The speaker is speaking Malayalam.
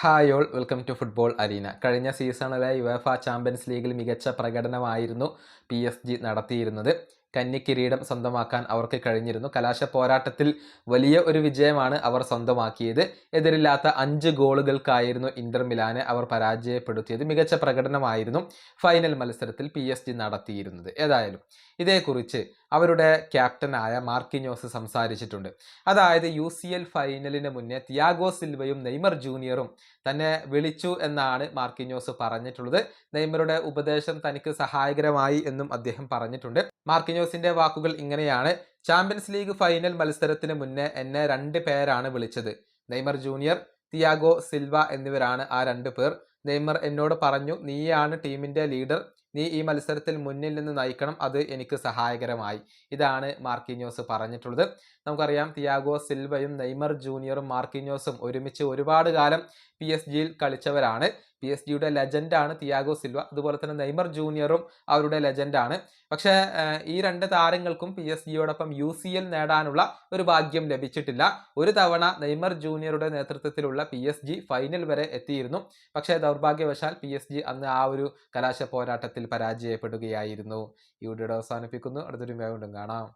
Hi all welcome to football arena. കഴിഞ്ഞ സീസണിലെ യുവേഫ ചാമ്പ്യൻസ് ലീഗിൽ മികച്ച പ്രകടനമായിരുന്നു PSG നടത്തിയിരുന്നത്. കന്നി കിരീടം സ്വന്തമാക്കാൻ അവർക്ക് കഴിഞ്ഞിരുന്നു. കലാശ പോരാട്ടത്തിൽ വലിയ ഒരു വിജയമാണ് അവർ സ്വന്തമാക്കിയത്. എതിരില്ലാത്ത 5 ഗോളുകൾക്കായിരുന്നു ഇന്റർ മിലാനെ അവർ പരാജയപ്പെടുത്തിയത്. മികച്ച പ്രകടനമായിരുന്നു ഫൈനൽ മത്സരത്തിൽ PSG നടത്തിയിരുന്നത്. ഏതായാലും ഇതേക്കുറിച്ച് അവരുടെ ക്യാപ്റ്റനായ മാർക്കിഞ്ഞോസ് സംസാരിച്ചിട്ടുണ്ട്. അതായത് UCL ഫൈനലിന് മുന്നേ തിയാഗോ സിൽവയും നെയ്മർ ജൂനിയറും തന്നെ വിളിച്ചു എന്നാണ് മാർക്കിഞ്ഞോസ് പറഞ്ഞിട്ടുള്ളത്. നെയ്മറുടെ ഉപദേശം തനിക്ക് സഹായകരമായി എന്നും അദ്ദേഹം പറഞ്ഞിട്ടുണ്ട്. മാർക്കിഞ്ഞോസിന്റെ വാക്കുകൾ ഇങ്ങനെയാണ്: ചാമ്പ്യൻസ് ലീഗ് ഫൈനൽ മത്സരത്തിന് മുന്നേ എന്നെ 2 പേരാണ് വിളിച്ചത്. നെയ്മർ ജൂനിയർ, തിയാഗോ സിൽവ എന്നിവരാണ് ആ 2 പേർ. നെയ്മർ എന്നോട് പറഞ്ഞു, നീയാണ് ടീമിന്റെ ലീഡർ, നീ ഈ മത്സരത്തിൽ മുന്നിൽ നിന്ന് നയിക്കണം, അത് എനിക്ക് സഹായകരമായി. ഇതാണ് മാർക്കിഞ്ഞോസ് പറഞ്ഞിട്ടുള്ളത്. നമുക്കറിയാം, തിയാഗോ സിൽവയും നെയ്മർ ജൂനിയറും മാർക്കിഞ്ഞോസും ഒരുമിച്ച് ഒരുപാട് കാലം PSG-യിൽ കളിച്ചവരാണ്. PSG-യുടെ ലെജൻഡാണ് തിയാഗോ സിൽവ. അതുപോലെ തന്നെ നെയ്മർ ജൂനിയറും അവരുടെ ലെജൻഡാണ്. പക്ഷേ ഈ 2 താരങ്ങൾക്കും PSG-യോടൊപ്പം UCL നേടാനുള്ള ഒരു ഭാഗ്യം ലഭിച്ചിട്ടില്ല. ഒരു തവണ നെയ്മർ ജൂനിയറുടെ നേതൃത്വത്തിലുള്ള PSG ഫൈനൽ വരെ എത്തിയിരുന്നു. പക്ഷേ ദൗർഭാഗ്യവശാൽ PSG അന്ന് ആ ഒരു കലാശ പോരാട്ടത്തിൽ പരാജയപ്പെടുകയായിരുന്നു. ഈ വീഡിയോ അവസാനിപ്പിക്കുന്നു. അടുത്തൊരു വീഡിയോ വീണ്ടും കാണാം.